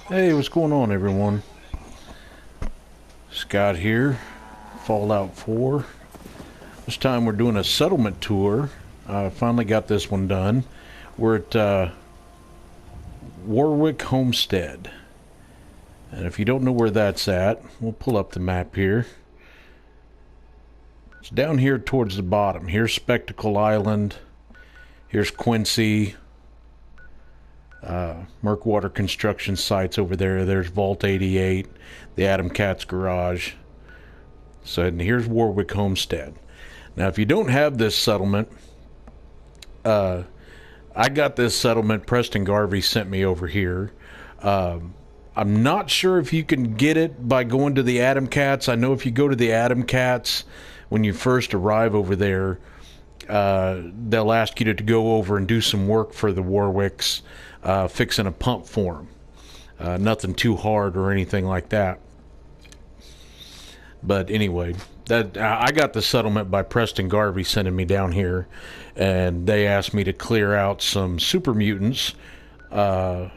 Hey, what's going on, everyone? Scott here, Fallout 4. This time we're doing a settlement tour. I finally got this one done. We're at Warwick Homestead. And if you don't know where that's at, we'll pull up the map here. It's down here towards the bottom. Here's Spectacle Island. Here's Quincy. Murkwater construction sites over there. There's Vault 88, the Adam Katz garage. So and here's Warwick Homestead. Now, if you don't have this settlement, I got this settlement. Preston Garvey sent me over here. I'm not sure if you can get it by going to the Adam Katz. I know if you go to the Adam Katz when you first arrive over there, they'll ask you to go over and do some work for the Warwicks, fixing a pump for them. Nothing too hard or anything like that. But anyway, that I got the settlement by Preston Garvey sending me down here, and they asked me to clear out some super mutants right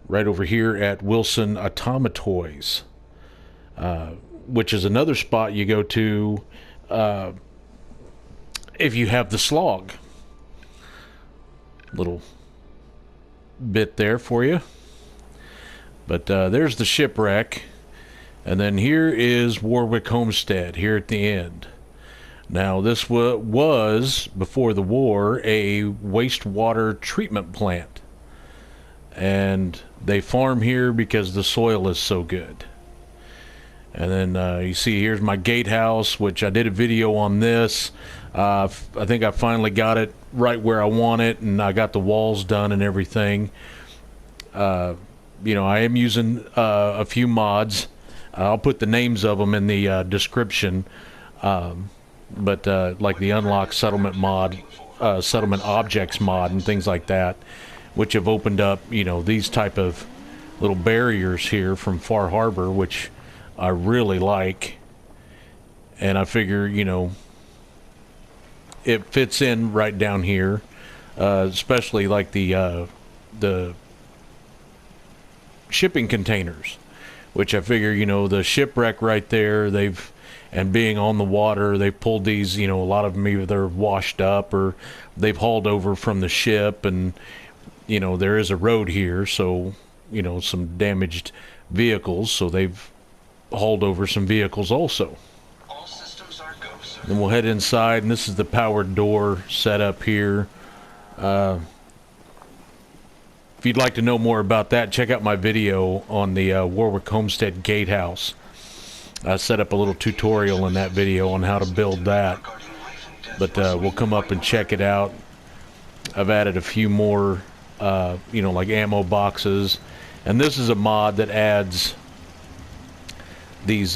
over here at Wilson Automatoys, which is another spot you go to if you have the slog. Little bit there for you. But there's the shipwreck. And then here is Warwick Homestead here at the end. Now, this was, before the war, a wastewater treatment plant. And they farm here because the soil is so good. And then you see here's my gatehouse, which I did a video on this. I think I finally got it right where I want it, and I got the walls done and everything. You know, I am using a few mods. I'll put the names of them in the description. But like the Unlock Settlement mod, Settlement Objects mod, and things like that, which have opened up, you know, these type of little barriers here from Far Harbor, which I really like. And I figure, you know, it fits in right down here, especially like the shipping containers, which I figure, you know, the shipwreck right there, and being on the water, they pulled these, you know, a lot of them either they're washed up or they've hauled over from the ship, and, you know, there is a road here, so, you know, some damaged vehicles, so they've hauled over some vehicles also. Then we'll head inside, and this is the powered door setup here. If you'd like to know more about that, check out my video on the Warwick Homestead Gatehouse. I set up a little tutorial in that video on how to build that. But we'll come up and check it out. I've added a few more, you know, like ammo boxes. And this is a mod that adds these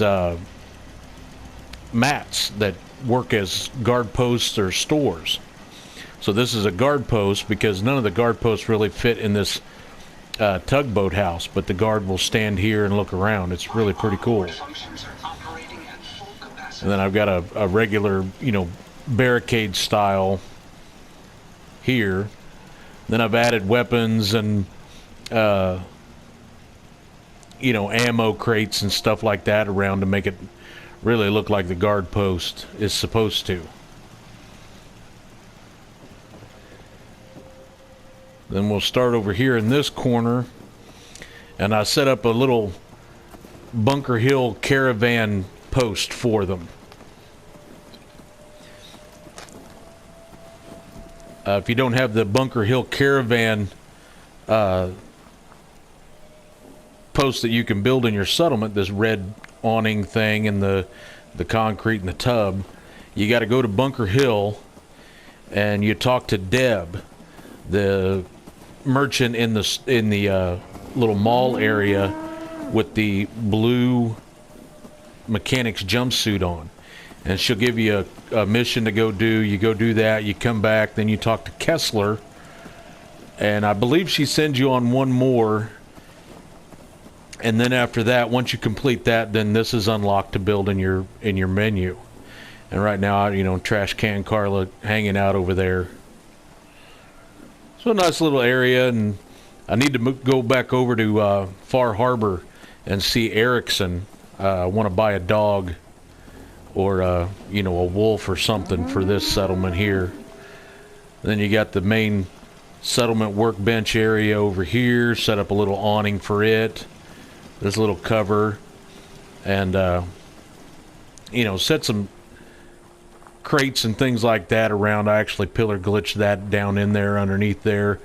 mats that work as guard posts or stores. So this is a guard post because none of the guard posts really fit in this tugboat house, but the guard will stand here and look around. It's really pretty cool. And then I've got a regular, you know, barricade style here. Then I've added weapons and you know, ammo crates and stuff like that around to make it really look like the guard post is supposed to. Then we'll start over here in this corner, and I set up a little Bunker Hill caravan post for them. If you don't have the Bunker Hill caravan post that you can build in your settlement, this red awning thing and the concrete and the tub, you got to go to Bunker Hill and you talk to Deb, the merchant in the little mall area with the blue mechanic's jumpsuit on, and she'll give you a mission to go do. You go do that, you come back, then you talk to Kessler, and I believe she sends you on one more. And then after that, once you complete that, then this is unlocked to build in your menu. And right now, you know, trash can Carla hanging out over there. So a nice little area, and I need to go back over to Far Harbor and see Erickson. I want to buy a dog or you know, a wolf or something for this settlement here. Then you got the main settlement workbench area over here. Set up a little awning for it. This little cover, and you know, set some crates and things like that around. I actually pillar glitched that down in there underneath there,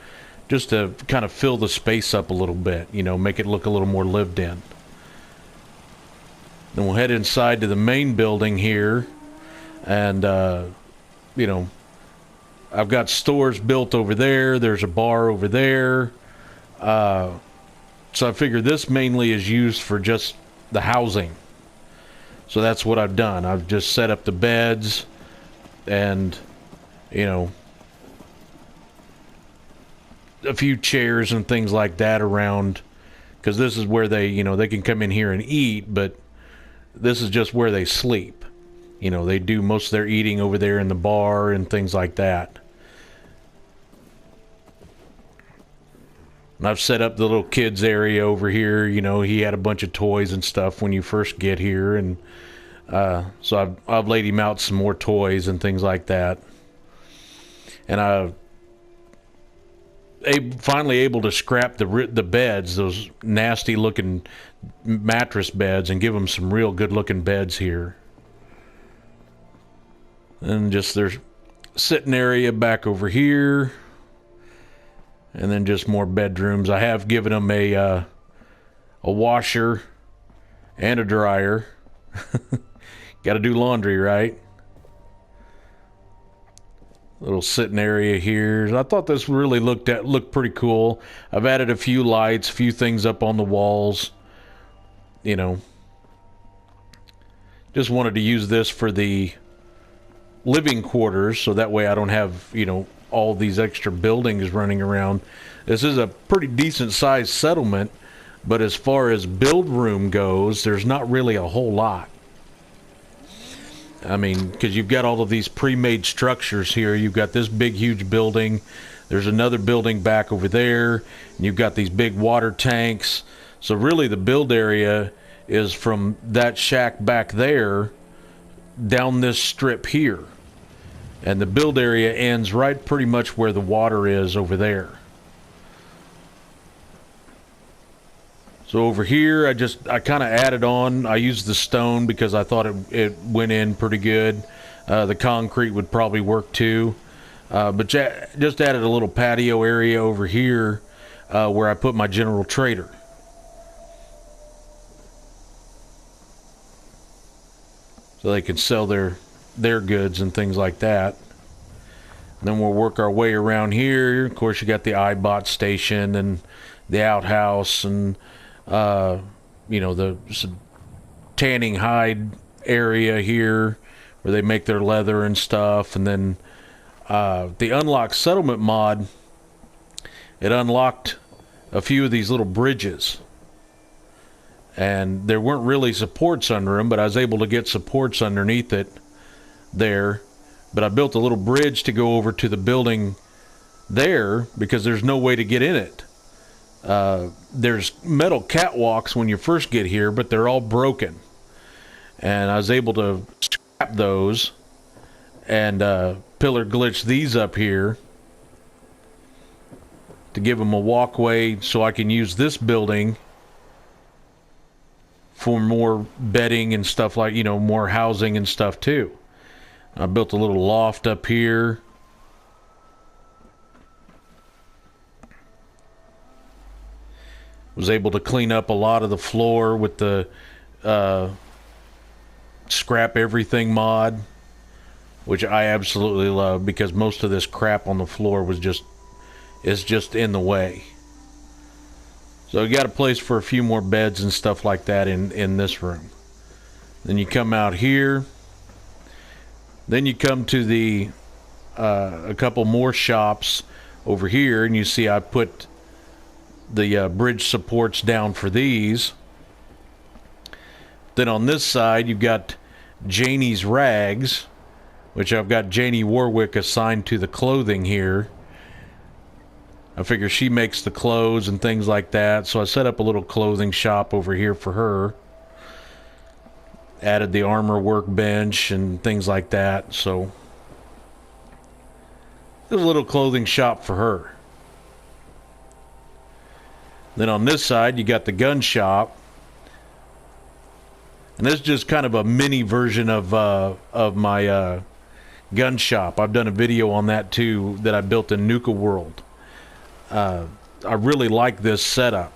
just to kind of fill the space up a little bit. You know, make it look a little more lived in. Then we'll head inside to the main building here, and you know, I've got stores built over there. There's a bar over there. So I figure this mainly is used for just the housing. So that's what I've done. I've just set up the beds and, you know, a few chairs and things like that around, because this is where they, you know, they can come in here and eat, but this is just where they sleep. You know, they do most of their eating over there in the bar and things like that. And I've set up the little kids area over here. You know, he had a bunch of toys and stuff when you first get here, and so I've laid him out some more toys and things like that. And I finally able to scrap the beds, those nasty looking mattress beds, and give them some real good looking beds here. And just there's sitting area back over here. And then just more bedrooms. I have given them a washer and a dryer. Got to do laundry, right? Little sitting area here. I thought this really looked pretty cool. I've added a few lights, a few things up on the walls. You know, just wanted to use this for the living quarters, so that way I don't have, you know, all these extra buildings running around. This is a pretty decent sized settlement, but as far as build room goes, there's not really a whole lot. I mean, because you've got all of these pre-made structures here. You've got this big huge building, there's another building back over there, and you've got these big water tanks. So really the build area is from that shack back there down this strip here. And the build area ends right pretty much where the water is over there. So over here, I kind of added on. I used the stone because I thought it went in pretty good. The concrete would probably work too. But just added a little patio area over here where I put my general trader. So they can sell their goods and things like that. And then we'll work our way around here. Of course, you got the iBot station and the outhouse, and you know, the tanning hide area here where they make their leather and stuff. And then the unlock settlement mod, it unlocked a few of these little bridges, and there weren't really supports under them, but I was able to get supports underneath it there. But I built a little bridge to go over to the building there because there's no way to get in it. There's metal catwalks when you first get here, but they're all broken. And I was able to scrap those and pillar glitch these up here to give them a walkway so I can use this building for more bedding and stuff, like, you know, more housing and stuff too. I built a little loft up here. Was able to clean up a lot of the floor with the scrap everything mod, which I absolutely love because most of this crap on the floor is just in the way. So you got a place for a few more beds and stuff like that in this room. Then you come out here. Then you come to the a couple more shops over here, and you see I put the bridge supports down for these. Then on this side you've got Janie's Rags, which I've got Janie Warwick assigned to the clothing here. I figure she makes the clothes and things like that, so I set up a little clothing shop over here for her. Added the armor workbench and things like that, so there's a little clothing shop for her. Then on this side, you got the gun shop. And this is just kind of a mini version of my gun shop. I've done a video on that too that I built in Nuka World. I really like this setup.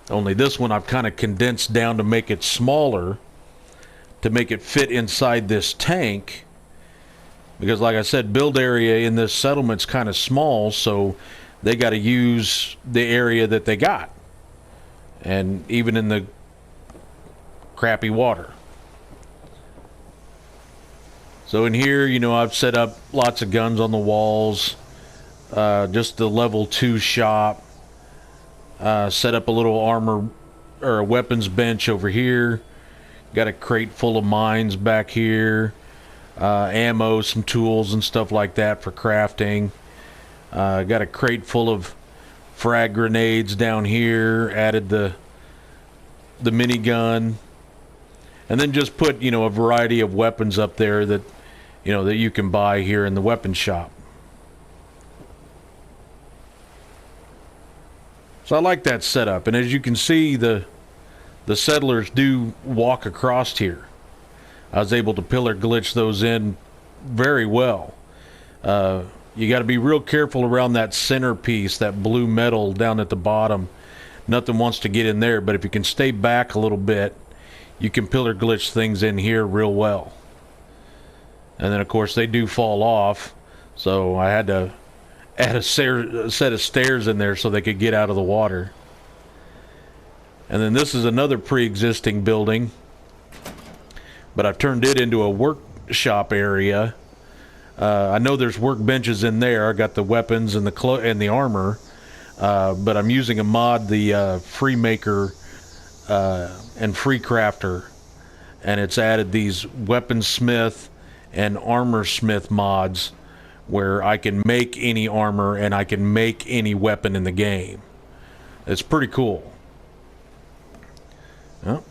Only this one I've kind of condensed down to make it smaller, to make it fit inside this tank. Because like I said, build area in this settlement's kind of small, so they got to use the area that they got. And even in the crappy water. So in here, you know, I've set up lots of guns on the walls. Just the level 2 shop. Set up a little armor or a weapons bench over here. Got a crate full of mines back here. Ammo, some tools and stuff like that for crafting. Got a crate full of frag grenades down here. Added the minigun. And then just put, you know, a variety of weapons up there that, you know, that you can buy here in the weapon shop. So I like that setup. And as you can see, the settlers do walk across here. I was able to pillar glitch those in very well. You got to be real careful around that center piece, that blue metal down at the bottom. Nothing wants to get in there, but if you can stay back a little bit, you can pillar glitch things in here real well. And then of course they do fall off, so I had to add a set of stairs in there so they could get out of the water. And then this is another pre-existing building, but I've turned it into a workshop area. I know there's workbenches in there. I got the weapons and the armor, but I'm using a mod, the Freemaker and Free Crafter, and it's added these weaponsmith and armor smith mods where I can make any armor and I can make any weapon in the game. It's pretty cool. Well,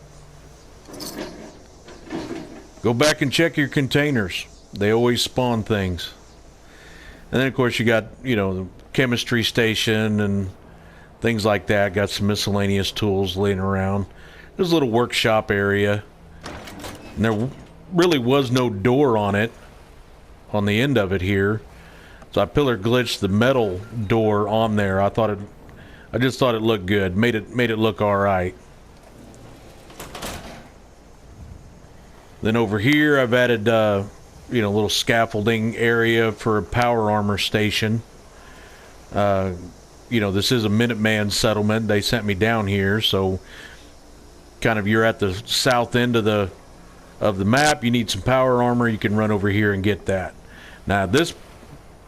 go back and check your containers. They always spawn things. And then of course you got, you know, the chemistry station and things like that. Got some miscellaneous tools laying around. There's a little workshop area. And there really was no door on it, on the end of it here. So I pillar glitched the metal door on there. I just thought it looked good. Made it look all right. Then over here I've added you know, a little scaffolding area for a power armor station. You know, this is a Minuteman settlement. They sent me down here, so kind of you're at the south end of the map. You need some power armor, you can run over here and get that. Now this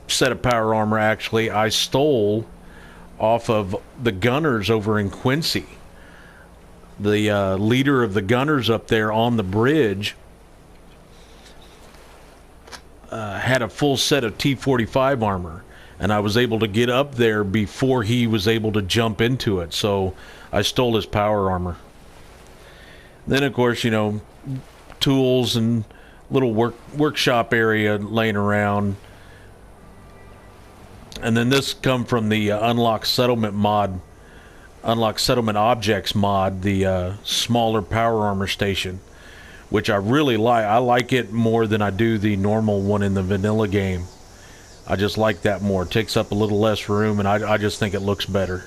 set of power armor actually I stole off of the gunners over in Quincy. The leader of the gunners up there on the bridge had a full set of T-45 armor, and I was able to get up there before he was able to jump into it, so I stole his power armor. Then of course, you know, tools and little workshop area laying around. And then this come from the Unlock Settlement mod, Unlock Settlement Objects mod, the smaller power armor station, which I really like. I like it more than I do the normal one in the vanilla game. I just like that more. It takes up a little less room, and I just think it looks better.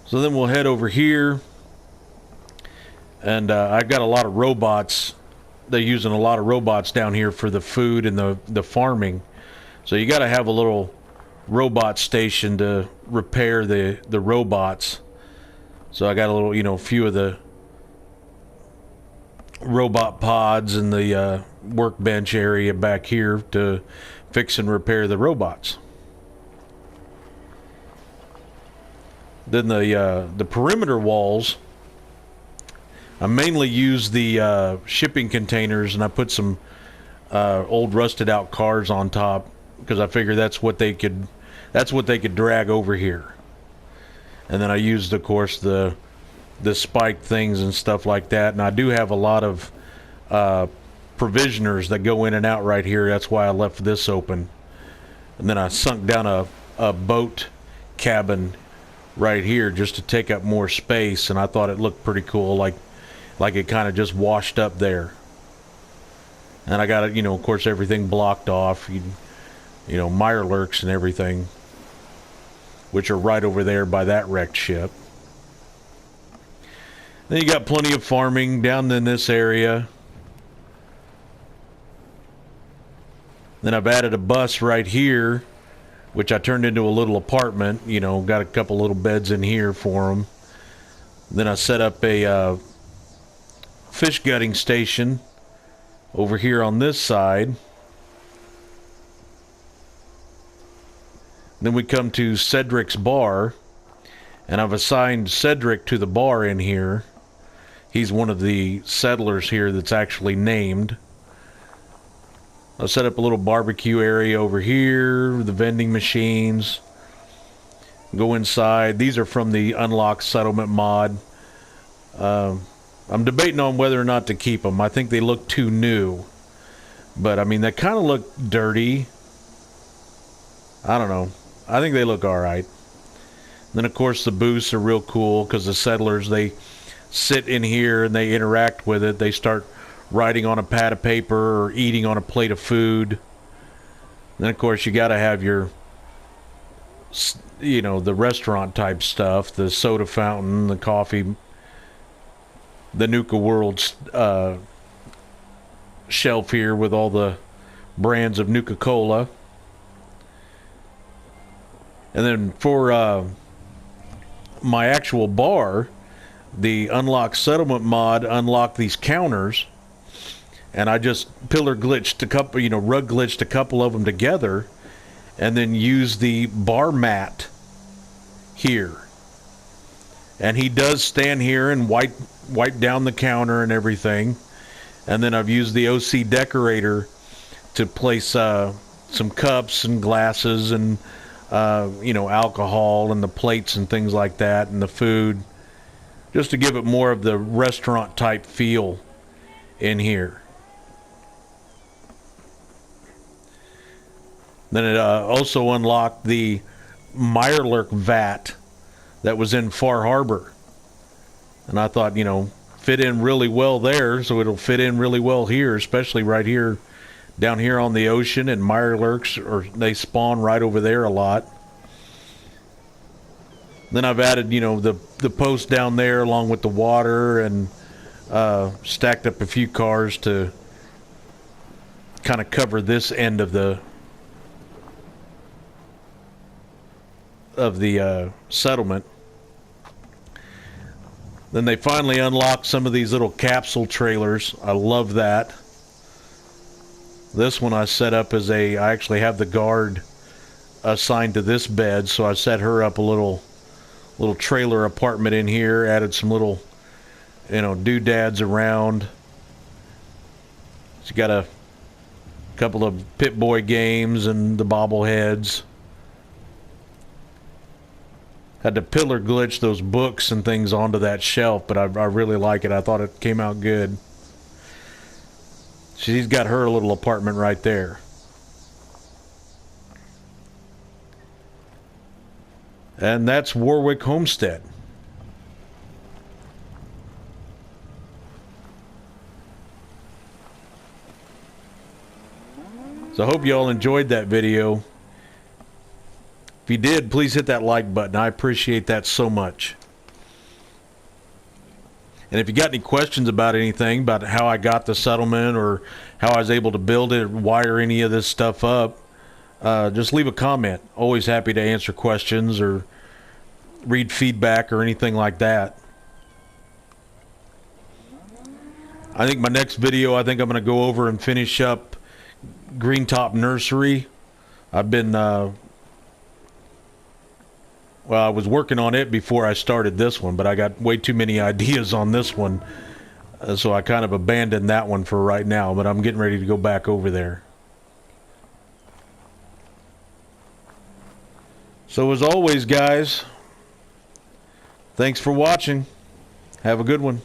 So then we'll head over here, and I've got a lot of robots. They're using a lot of robots down here for the food and the farming. So you got to have a little robot station to repair the robots. So I got a little, you know, few of the robot pods in the workbench area back here to fix and repair the robots. Then the perimeter walls, I mainly use the shipping containers, and I put some old rusted out cars on top because I figured that's what they could drag over here. And then I used, of course, the spike things and stuff like that. And I do have a lot of provisioners that go in and out right here. That's why I left this open. And then I sunk down a boat cabin right here just to take up more space, and I thought it looked pretty cool, like it kind of just washed up there. And I got it, you know, of course, everything blocked off, you know, Mirelurks and everything, which are right over there by that wrecked ship. Then you got plenty of farming down in this area. Then I've added a bus right here, which I turned into a little apartment. You know, got a couple little beds in here for them. Then I set up a fish gutting station over here on this side. Then we come to Cedric's bar, and I've assigned Cedric to the bar in here. He's one of the settlers here that's actually named. I'll set up a little barbecue area over here, the vending machines. Go inside. These are from the Unlock Settlement mod. I'm debating on whether or not to keep them. I think they look too new. But, I mean, they kind of look dirty. I don't know. I think they look alright. Then, of course, the booths are real cool because the settlers, they sit in here and they interact with it. They start writing on a pad of paper or eating on a plate of food. Then, of course, you got to have your, you know, the restaurant type stuff, the soda fountain, the coffee, the Nuka World shelf here with all the brands of Nuka-Cola. And then for my actual bar, the Unlock Settlement mod unlocked these counters. And I just pillar glitched a couple, you know, rug glitched a couple of them together, and then used the bar mat here. And he does stand here and wipe down the counter and everything. And then I've used the OC decorator to place some cups and glasses and you know, alcohol and the plates and things like that and the food, just to give it more of the restaurant type feel in here. Then it also unlocked the Mirelurk vat that was in Far Harbor. And I thought, you know, fit in really well there, so it'll fit in really well here, especially right here, down here on the ocean. And Mirelurks, or they spawn right over there a lot. Then I've added, you know, the post down there along with the water, and stacked up a few cars to kind of cover this end of the settlement. Then they finally unlocked some of these little capsule trailers. I love that. This one I set up as I actually have the guard assigned to this bed, so I set her up a little trailer apartment in here, added some little, you know, doodads around. She got a couple of Pip-Boy games and the bobbleheads. Had to pillar glitch those books and things onto that shelf, but I really like it. I thought it came out good. She's got her little apartment right there. And that's Warwick Homestead. So I hope you all enjoyed that video. If you did, please hit that like button. I appreciate that so much. And if you got any questions about anything, about how I got the settlement or how I was able to build it, or wire any of this stuff up, just leave a comment. Always happy to answer questions or read feedback or anything like that. I think my next video, I think I'm going to go over and finish up Green Top Nursery. I've been well, I was working on it before I started this one, but I got way too many ideas on this one, so I kind of abandoned that one for right now, but I'm getting ready to go back over there. So as always, guys, thanks for watching. Have a good one.